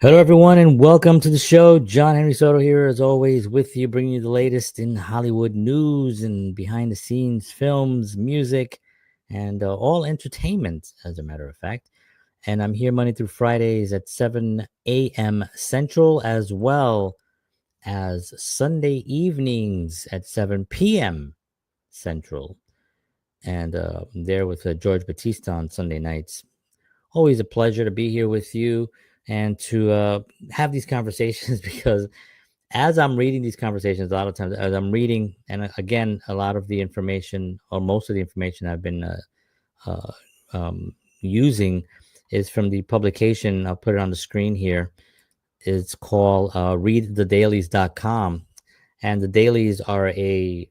Hello, everyone, and welcome to the show. John Henry Soto here, as always, with you, bringing you the latest in Hollywood news and behind the scenes films, music, and all entertainment, as a matter of fact. And I'm here Monday through Fridays at 7 a.m. Central, as well as Sunday evenings at 7 p.m. Central. And I'm there with George Batista on Sunday nights. Always a pleasure to be here with you and to have these conversations because as I'm reading these conversations, a lot of times as I'm reading, and again, a lot of the information or most of the information I've been uh, using is from the publication. I'll put it on the screen here. It's called readthedailies.com. And the dailies are a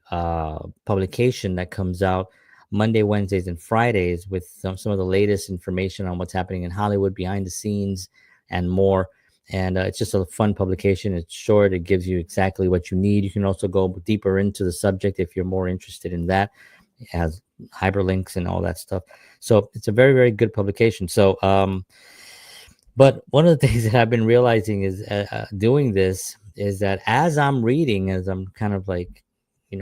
publication that comes out Monday, Wednesdays, and Fridays with some of the latest information on what's happening in Hollywood, behind the scenes, and more. And it's just a fun publication. It's short. It gives you exactly what you need. You can also go deeper into the subject if you're more interested in that. It has hyperlinks and all that stuff. So it's a very, very good publication. But one of the things that I've been realizing is doing this is that as I'm reading, as I'm kind of like,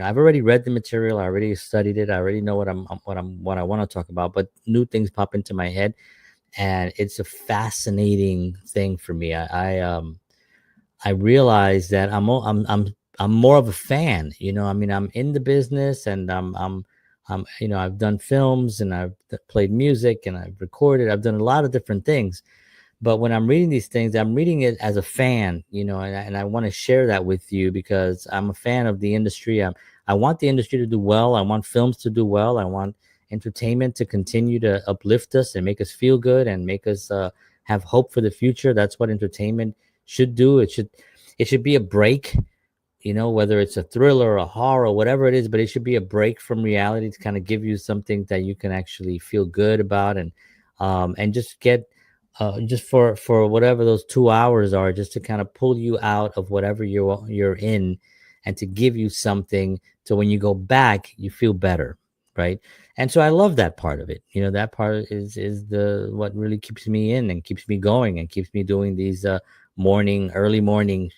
I've already read the material, I already studied it, I already know what I want to talk about, but new things pop into my head, and it's a fascinating thing for me. I realize that I'm more of a fan. I'm in the business, and I've done films, and I've played music, and I've recorded. I've done a lot of different things, but when I'm reading these things, I'm reading it as a fan, and I want to share that with you because I'm a fan of the industry. I want the industry to do well. I want films to do well. I want entertainment to continue to uplift us and make us feel good and make us have hope for the future. That's what entertainment should do. It should be a break, whether it's a thriller, a horror, whatever it is, but it should be a break from reality to kind of give you something that you can actually feel good about and just get just for whatever those 2 hours are, just to kind of pull you out of whatever you're in, and to give you something so when you go back you feel better, right? And so I love that part of it. That part is the what really keeps me in and keeps me going and keeps me doing these early morning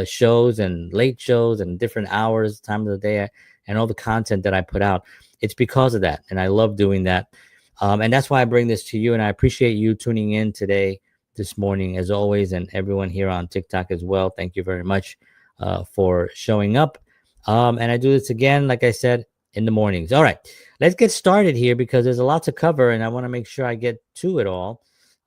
shows and late shows and different hours, time of the day, and all the content that I put out. It's because of that, and I love doing that. And that's why I bring this to you. And I appreciate you tuning in today, this morning, as always, and everyone here on TikTok as well. Thank you very much for showing up. And I do this again, like I said, in the mornings. All right, let's get started here because there's a lot to cover, and I want to make sure I get to it all.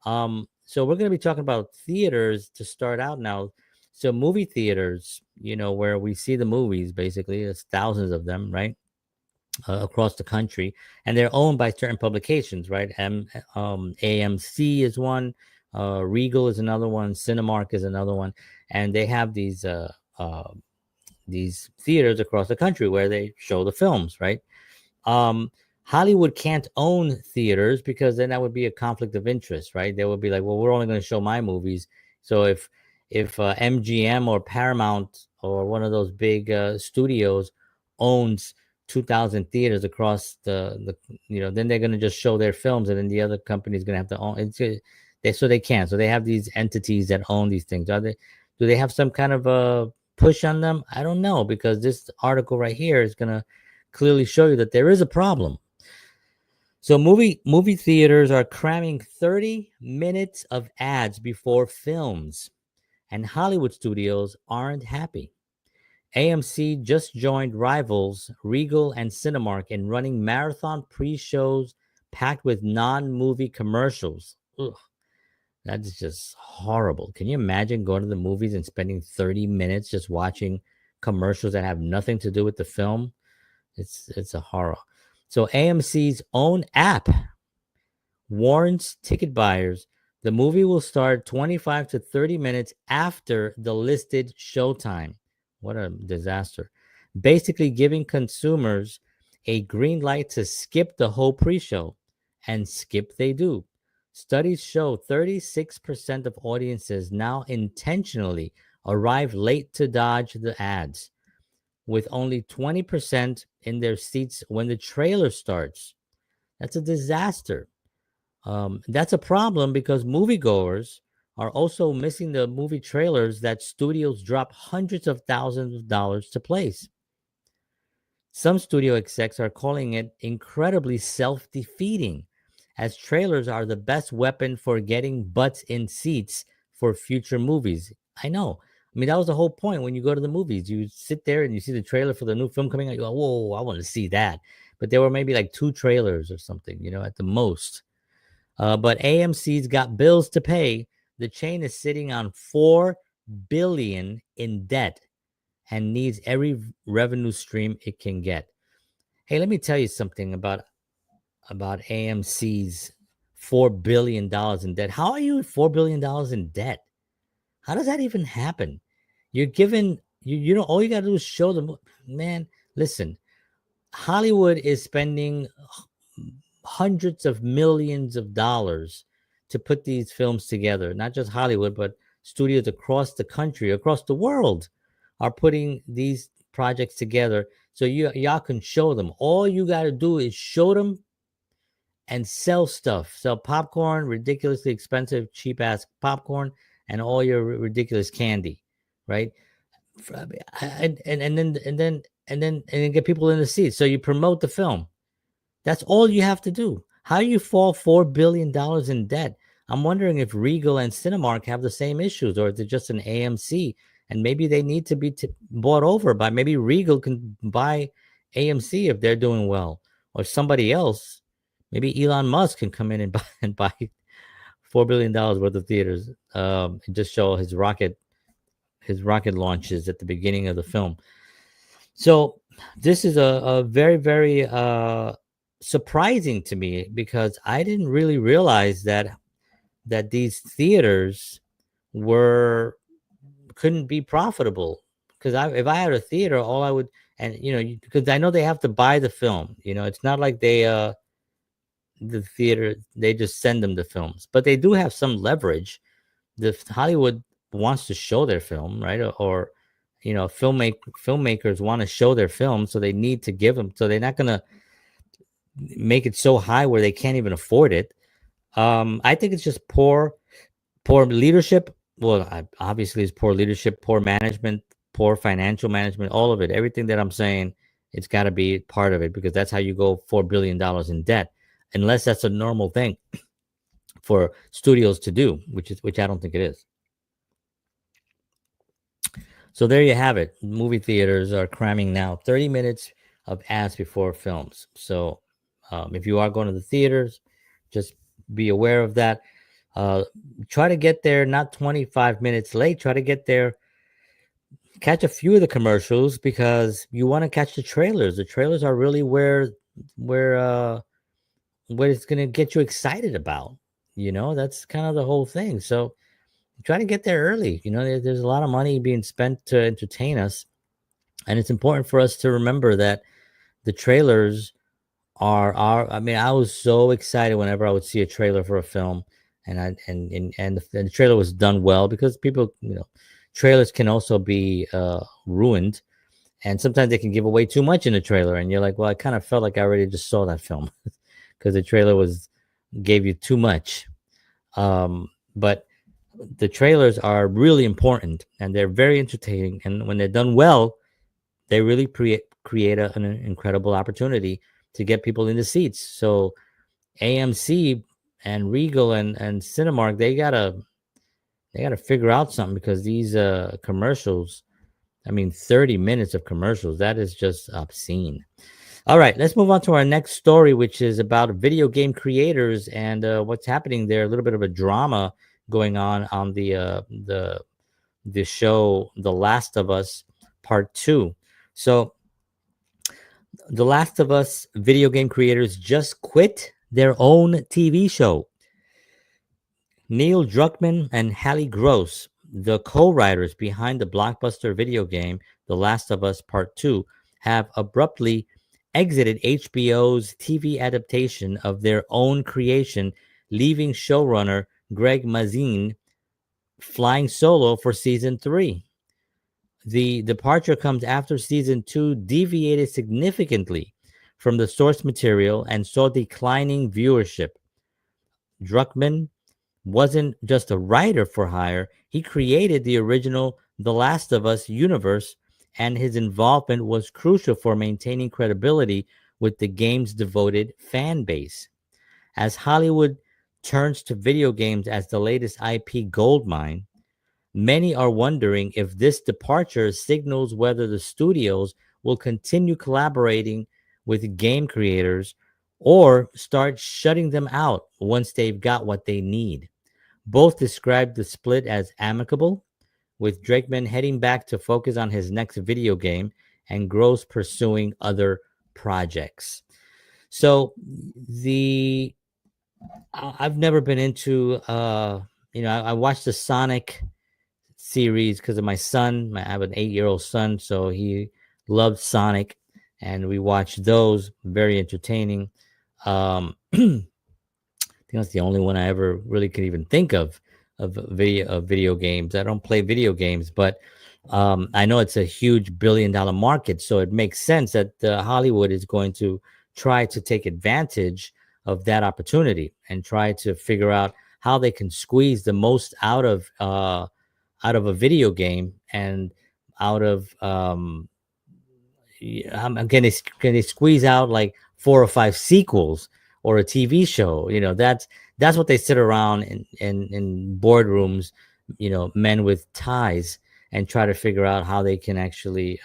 So we're going to be talking about theaters to start out now. So movie theaters, where we see the movies, basically, there's thousands of them, right? Across the country, and they're owned by certain publications, right? AMC is one, Regal is another one, Cinemark is another one, and they have these theaters across the country where they show the films, right? Um, Hollywood can't own theaters because then that would be a conflict of interest, right? They would be like, well, we're only going to show my movies. So if MGM or Paramount or one of those big studios owns 2,000 theaters across then they're going to just show their films, and then the other company is going to have to own they can't. So they have these entities that own these things. Do they have some kind of a push on them? I don't know, because this article right here is going to clearly show you that there is a problem. So movie theaters are cramming 30 minutes of ads before films, and Hollywood studios aren't happy. AMC just joined rivals Regal and Cinemark in running marathon pre-shows packed with non-movie commercials. Ugh, that is just horrible. Can you imagine going to the movies and spending 30 minutes just watching commercials that have nothing to do with the film? It's a horror. So AMC's own app warns ticket buyers the movie will start 25 to 30 minutes after the listed showtime. What a disaster. Basically giving consumers a green light to skip the whole pre-show, and skip they do. Studies show 36% of audiences now intentionally arrive late to dodge the ads, with only 20% in their seats when the trailer starts. That's a disaster. That's a problem because moviegoers are also missing the movie trailers that studios drop hundreds of thousands of dollars to place. Some studio execs are calling it incredibly self defeating, as trailers are the best weapon for getting butts in seats for future movies. I know. I mean, that was the whole point when you go to the movies. You sit there and you see the trailer for the new film coming out. You go, whoa, I want to see that. But there were maybe like 2 trailers or something, at the most. But AMC's got bills to pay. The chain is sitting on $4 billion in debt and needs every revenue stream it can get. Hey, let me tell you something about AMC's $4 billion in debt. How are you at $4 billion in debt? How does that even happen? You're given all you gotta do is show them. Man, listen, Hollywood is spending hundreds of millions of dollars to put these films together. Not just Hollywood, but studios across the country, across the world are putting these projects together so y'all can show them. All you got to do is show them and sell stuff. Sell popcorn, ridiculously expensive, cheap ass popcorn, and all your ridiculous candy, right? And then get people in the seats. So you promote the film. That's all you have to do. How you fall $4 billion in debt? I'm wondering if Regal and Cinemark have the same issues, or is it just an AMC? And maybe they need to be bought over by, maybe Regal can buy AMC if they're doing well, or somebody else. Maybe Elon Musk can come in and buy $4 billion worth of theaters, and just show his rocket launches at the beginning of the film. So this is a very, very surprising to me, because I didn't really realize that these theaters couldn't be profitable. Because if I had a theater, all I would, and because I know they have to buy the film. It's not like the theater, they just send them the films, but they do have some leverage. The Hollywood wants to show their film, right? Or filmmakers want to show their film, so they need to give them. So they're not gonna make it so high where they can't even afford it. I think it's just poor leadership. Well, obviously it's poor leadership, poor management, poor financial management, all of it. Everything that I'm saying, it's got to be part of it, because that's how you go $4 billion in debt, unless that's a normal thing for studios to do, which I don't think it is. So there you have it. Movie theaters are cramming now 30 minutes of ads before films. So if you are going to the theaters, just be aware of that. Try to get there not 25 minutes late. Try to get there, catch a few of the commercials, because you want to catch the trailers. The trailers are really where it's going to get you excited about. That's kind of the whole thing. So try to get there early. There's a lot of money being spent to entertain us, and it's important for us to remember that the trailers are. I mean, I was so excited whenever I would see a trailer for a film, and the trailer was done well, because people, trailers can also be ruined, and sometimes they can give away too much in the trailer, and you're like, well, I kind of felt like I already just saw that film because the trailer gave you too much. But the trailers are really important, and they're very entertaining, and when they're done well, they really create an incredible opportunity to get people in the seats. So AMC and Regal and Cinemark, they gotta figure out something, because these commercials, 30 minutes of commercials, that is just obscene. All right, let's move on to our next story, which is about video game creators and what's happening there. A little bit of a drama going on the show The Last of Us Part 2. So The Last of Us video game creators just quit their own TV show. Neil Druckmann and Halley, the co-writers behind the blockbuster video game The Last of Us Part 2, have abruptly exited HBO's TV adaptation of their own creation, leaving showrunner Greg Mazin flying solo for season 3. The departure comes after season 2 deviated significantly from the source material and saw declining viewership. Druckmann wasn't just a writer for hire, he created the original The Last of Us universe, and his involvement was crucial for maintaining credibility with the game's devoted fan base. As Hollywood turns to video games as the latest IP goldmine, many are wondering if this departure signals whether the studios will continue collaborating with game creators or start shutting them out once they've got what they need. Both described the split as amicable, with Druckmann heading back to focus on his next video game and Gross pursuing other projects. So the I've never been into I watched the Sonic series because of my son. I have an 8-year-old son, so he loved Sonic, and we watched those. Very entertaining. I think that's the only one I ever really could even think of video games. I don't play video games, but I know it's a huge $1 billion market, so it makes sense that Hollywood is going to try to take advantage of that opportunity and try to figure out how they can squeeze the most out of a video game and out of can they squeeze out like 4 or 5 sequels or a TV show? That's what they sit around in boardrooms, men with ties, and try to figure out how they can actually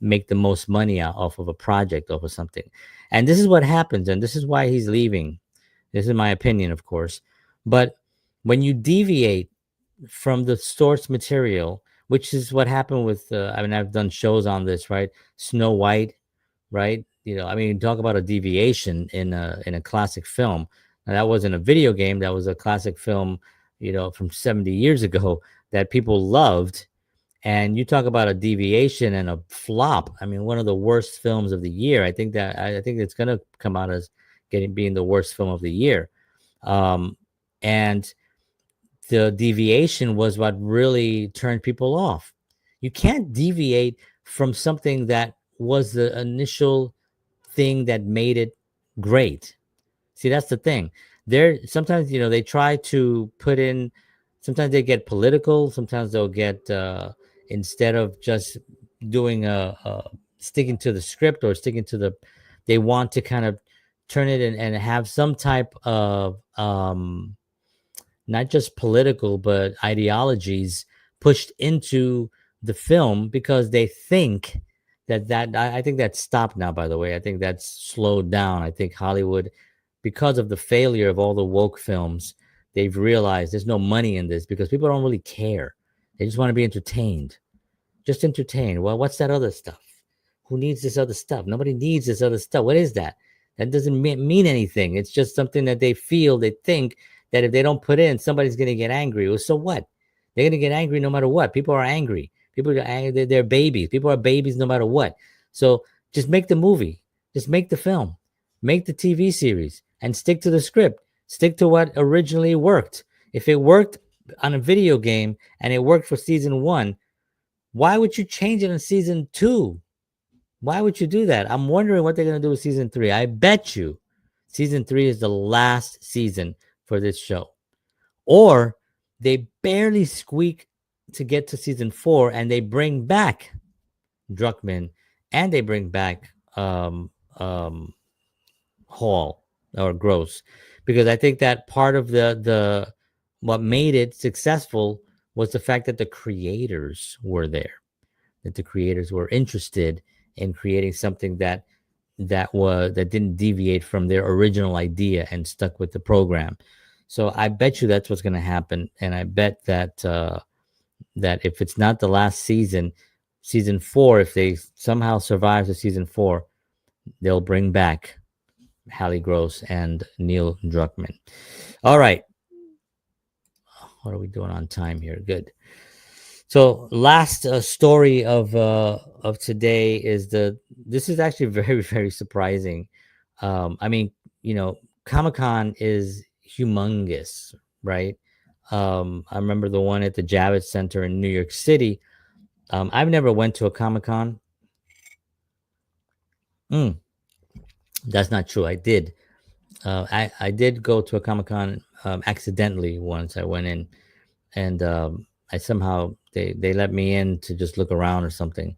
make the most money out off of a project, off of something. And this is what happens, and this is why he's leaving. This is my opinion, of course. But when you deviate from the source material, which is what happened with, I've done shows on this, right? Snow White, right? Talk about a deviation in a classic film. Now, that wasn't a video game. That was a classic film, from 70 years ago that people loved. And you talk about a deviation and a flop. One of the worst films of the year. I think it's going to come out as being the worst film of the year. And the deviation was what really turned people off. You can't deviate from something that was the initial thing that made it great. See, that's the thing. There sometimes, they try to put in, sometimes they get political, sometimes they'll get instead of just doing sticking to the script or sticking to they want to kind of turn it and have some type of not just political, but ideologies pushed into the film because they think I think that's stopped now, by the way. I think that's slowed down. I think Hollywood, because of the failure of all the woke films, they've realized there's no money in this because people don't really care. They just want to be entertained. Just entertained. Well, what's that other stuff? Who needs this other stuff? Nobody needs this other stuff. What is that? That doesn't mean anything. It's just something that they think that if they don't put in, somebody's going to get angry. Well, so what? They're going to get angry no matter what. People are angry. People are angry. They're babies. People are babies no matter what. So just make the movie. Just make the film. Make the TV series and stick to the script. Stick to what originally worked. If it worked on a video game and it worked for season 1, why would you change it in season 2? Why would you do that? I'm wondering what they're going to do with season 3. I bet you season 3 is the last season for this show. Or they barely squeak to get to season 4 and they bring back Druckmann and they bring back Hall or Gross, because I think that part of the what made it successful was the fact that the creators were there, that the creators were interested in creating something that didn't deviate from their original idea and stuck with the program. So I bet you that's what's going to happen, and I bet that that if it's not the last season, season 4, if they somehow survive to season 4, they'll bring back Halley Gross and Neil Druckmann. All right. What are we doing on time here? Good. So last story of today is this is actually very, very surprising. Comic-Con is humongous, right? I remember the one at the Javits Center in New York City. I've never went to a Comic-Con. That's not true. I did. I did go to a Comic Con accidentally once. I went in and I somehow they let me in to just look around or something.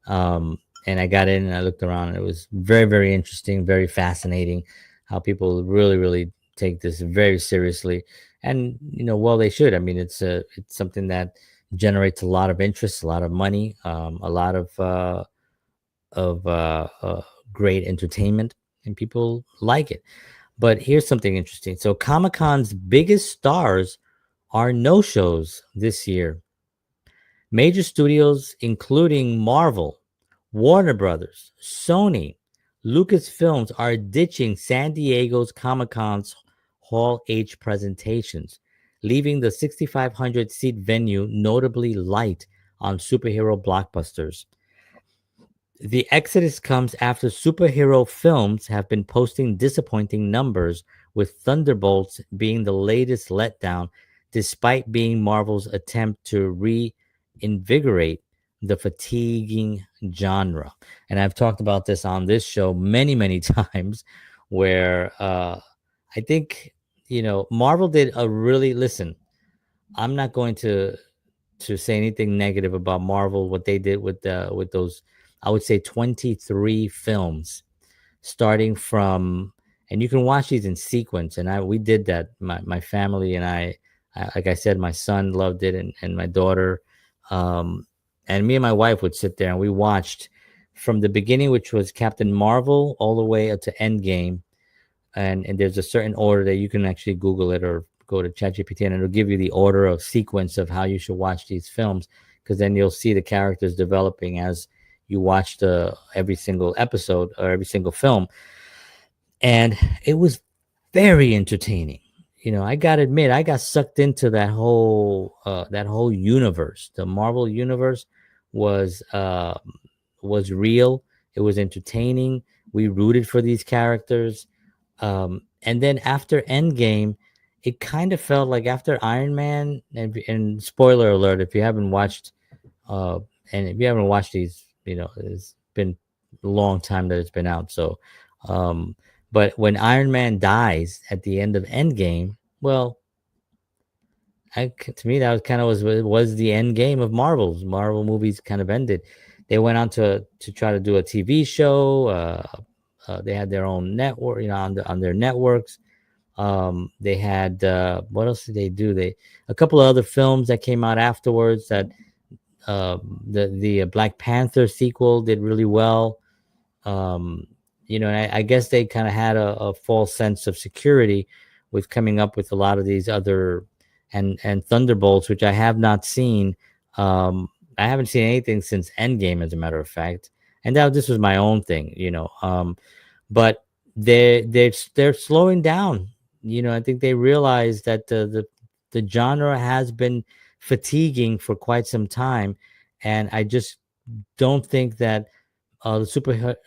And I got in and I looked around. And it was very interesting, very fascinating. How people really take this very seriously, and well, they should. I mean, it's something that generates a lot of interest, a lot of money, a lot of great entertainment, and people like it. But here's something interesting. So Comic Con's biggest stars are no shows this year. Major studios, including Marvel, Warner Brothers, Sony, Lucasfilms, are ditching San Diego's Comic Con's Hall H presentations, leaving the 6,500 seat venue notably light on superhero blockbusters. The exodus comes after superhero films have been posting disappointing numbers, with Thunderbolts being the latest letdown, despite being Marvel's attempt to reinvigorate the fatiguing genre. And I've talked about this on this show many times, where I think, Marvel did a really, listen, I'm not going to say anything negative about Marvel, what they did with those, I would say 23 films, starting from, and you can watch these in sequence. And we did that. My family and I, like I said, my son loved it, and my daughter, and me and my wife would sit there and we watched from the beginning, which was Captain Marvel, all the way up to Endgame. And there's a certain order that you can actually Google it or go to ChatGPT, and it'll give you the order of sequence of how you should watch these films, because then you'll see the characters developing as you watch the every single episode or every single film. And it was very entertaining. I gotta admit, I got sucked into that whole universe. The Marvel universe was was real. It was entertaining. We rooted for these characters. And then after Endgame, it kind of felt like after Iron Man, and spoiler alert, if you haven't watched, uh, and if you haven't watched these, it's been a long time that it's been out. So, um, but when Iron Man dies at the end of Endgame, well, to me that was kind of was the end game of Marvel movies kind of ended. They went on to try to do a TV show. They had their own network, on their networks. They had what else did they do? A couple of other films that came out afterwards. That the Black Panther sequel did really well. Um, and I guess they kind of had a false sense of security with coming up with a lot of these other and Thunderbolts, which I have not seen. I haven't seen anything since Endgame, as a matter of fact. And now this was my own thing, but they're slowing down. I think they realize that the genre has been fatiguing for quite some time, and I just don't think that the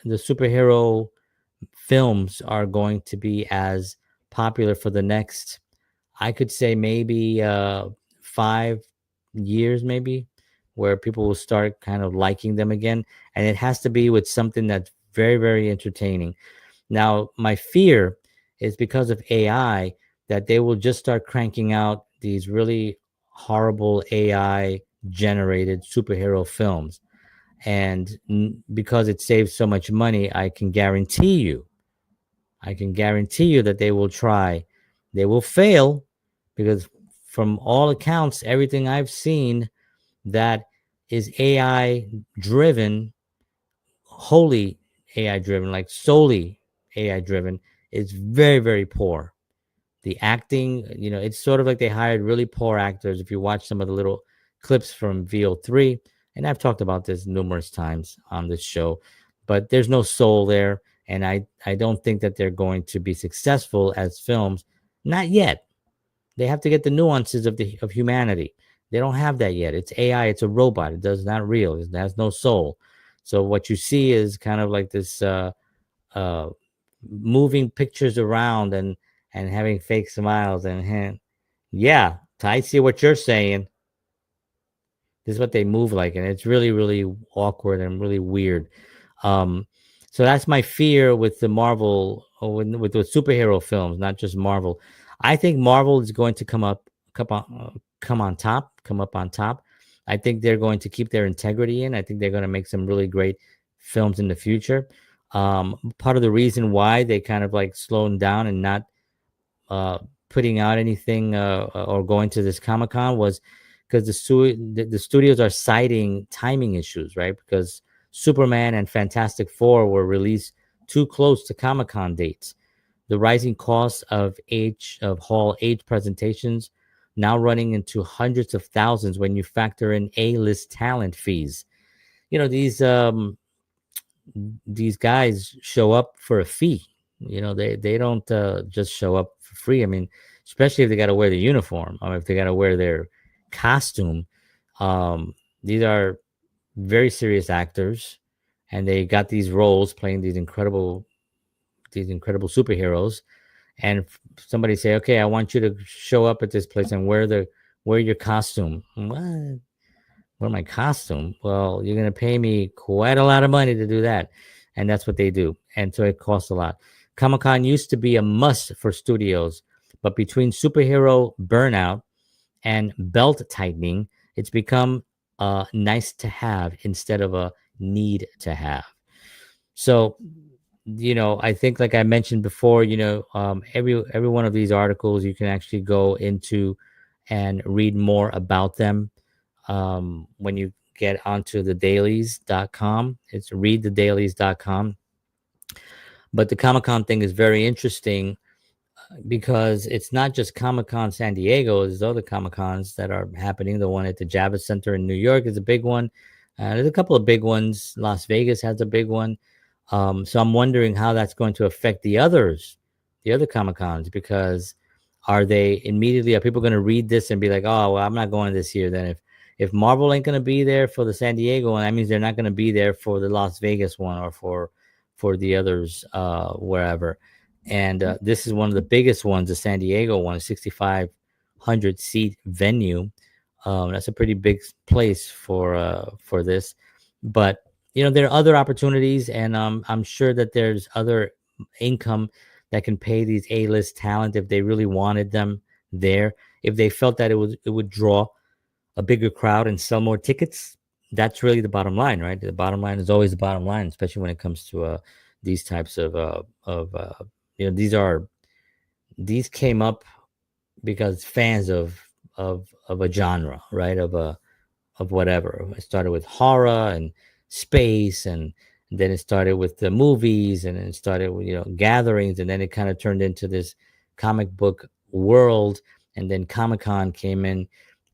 superhero films are going to be as popular for the next, I could say, maybe 5 years, maybe, where people will start kind of liking them again. And it has to be with something that's very entertaining. Now, my fear is because of AI that they will just start cranking out these really horrible AI generated superhero films. And because it saves so much money, I can guarantee you that they will try. They will fail, because from all accounts, everything I've seen that is AI driven, wholly AI driven, like solely AI driven, is very poor. The acting, it's sort of like they hired really poor actors. If you watch some of the little clips from VO3, and I've talked about this numerous times on this show, but there's no soul there. And I don't think that they're going to be successful as films. Not yet. They have to get the nuances of humanity. They don't have that yet. It's AI. It's a robot. It does not real. It has no soul. So what you see is kind of like this uh, moving pictures around and having fake smiles yeah, I see what you're saying. This is what they move like, and it's really awkward and really weird. Um, So that's my fear with the Marvel, or with the superhero films, not just Marvel. I think Marvel is going to come up on top. I think they're going to keep their integrity in. I think they're going to make some really great films in the future. Part of the reason why they kind of like slowing down and not uh, putting out anything or going to this Comic Con was because the studios are citing timing issues, right? Because Superman and Fantastic Four were released too close to Comic Con dates. The rising cost of Hall H presentations now running into hundreds of thousands when you factor in A-list talent fees. You know, these guys show up for a fee. You know, they don't just show up for free. I mean, especially if they got to wear the uniform, or if they got to wear their costume. These are very serious actors, and they got these roles playing these incredible superheroes. And somebody say, "Okay, I want you to show up at this place and wear your costume." What? Wear my costume? Well, you're gonna pay me quite a lot of money to do that, and that's what they do, and so it costs a lot. Comic Con used to be a must for studios, but between superhero burnout and belt tightening, it's become nice to have instead of a need to have. So, I think, like I mentioned before, every one of these articles you can actually go into and read more about them when you get onto the dailies.com. It's readthedailies.com. But the Comic Con thing is very interesting because it's not just Comic Con San Diego. There's other Comic Cons that are happening. The one at the Javits Center in New York is a big one. There's a couple of big ones. Las Vegas has a big one. So I'm wondering how that's going to affect the other Comic Cons, because are people going to read this and be like, oh, well, I'm not going this year then? If Marvel ain't going to be there for the San Diego one, that means they're not going to be there for the Las Vegas one, or for the others wherever. And this is one of the biggest ones, the San Diego one, 6,500 seat venue. That's a pretty big place for this. But there are other opportunities, and I'm sure that there's other income that can pay these A-list talent if they really wanted them there. If they felt that it would draw a bigger crowd and sell more tickets, that's really the bottom line, right? The bottom line is always the bottom line, especially when it comes to these types these came up because fans of a genre, right? Of whatever. It started with horror and space, and then it started with the movies, and then it started with gatherings, and then it kind of turned into this comic book world, and then Comic-Con came in,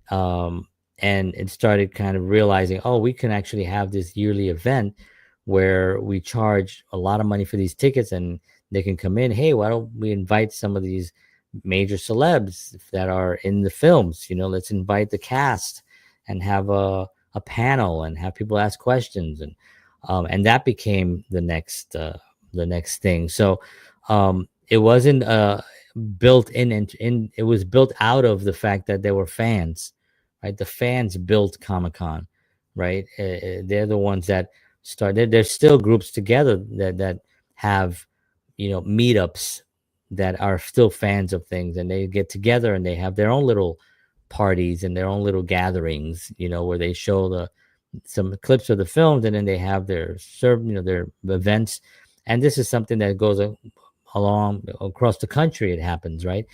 and it started kind of realizing, oh, we can actually have this yearly event where we charge a lot of money for these tickets, and they can come in. Hey, why don't we invite some of these major celebs that are in the films? Let's invite the cast and have a panel and have people ask questions, and that became the next thing. So it wasn't built in. It was built out of the fact that there were fans, right? The fans built Comic-Con, right? They're the ones that started. There's still groups together that have meetups that are still fans of things, and they get together and they have their own little parties and their own little gatherings, where they show some clips of the films, and then they have their their events. And this is something that goes along across the country. It happens, right?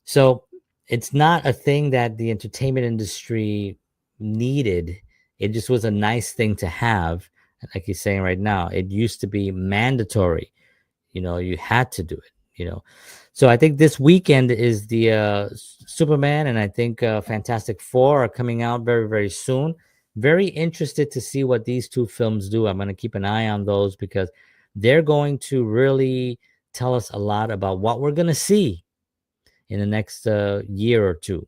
So it's not a thing that the entertainment industry needed. It just was a nice thing to have. Like you're saying right now, it used to be mandatory. You had to do it. So I think this weekend is the Superman, and I think Fantastic Four are coming out very, very soon. Very interested to see what these two films do. I'm going to keep an eye on those, because they're going to really tell us a lot about what we're going to see in the next year or two.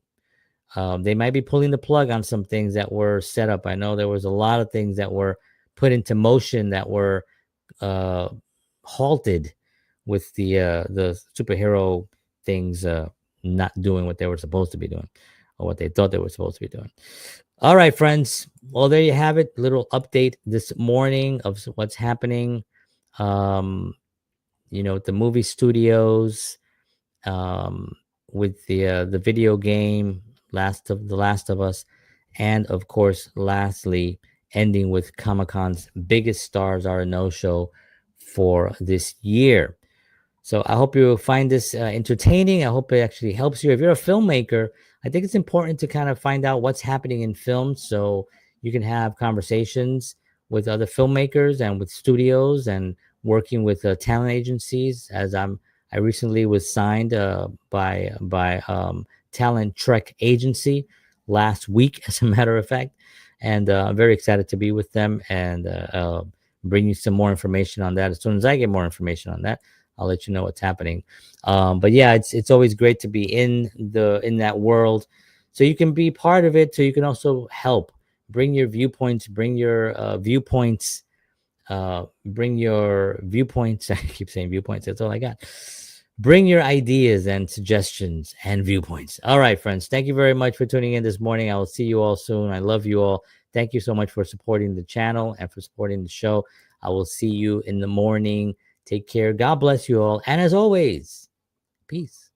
They might be pulling the plug on some things that were set up. I know there was a lot of things that were put into motion that were halted with the superhero things not doing what they were supposed to be doing, or what they thought they were supposed to be doing. All right, friends. Well, there you have it. Little update this morning of what's happening um, the movie studios, um, with the video game Last of Us, and of course, lastly, ending with Comic Con's biggest stars are a no show for this year. So I hope you find this entertaining. I hope it actually helps you. If you're a filmmaker, I think it's important to kind of find out what's happening in film so you can have conversations with other filmmakers and with studios and working with talent agencies. I recently was signed by Talent Trek Agency last week, as a matter of fact, and I'm very excited to be with them and bring you some more information on that. As soon as I get more information on that, I'll let you know what's happening. But yeah, it's always great to be in that world, so you can be part of it. So you can also help bring your viewpoints, bring your viewpoints, bring your viewpoints. I keep saying viewpoints. That's all I got. Bring your ideas and suggestions and viewpoints. All right, friends. Thank you very much for tuning in this morning. I will see you all soon. I love you all. Thank you so much for supporting the channel and for supporting the show. I will see you in the morning. Take care. God bless you all. And as always, peace.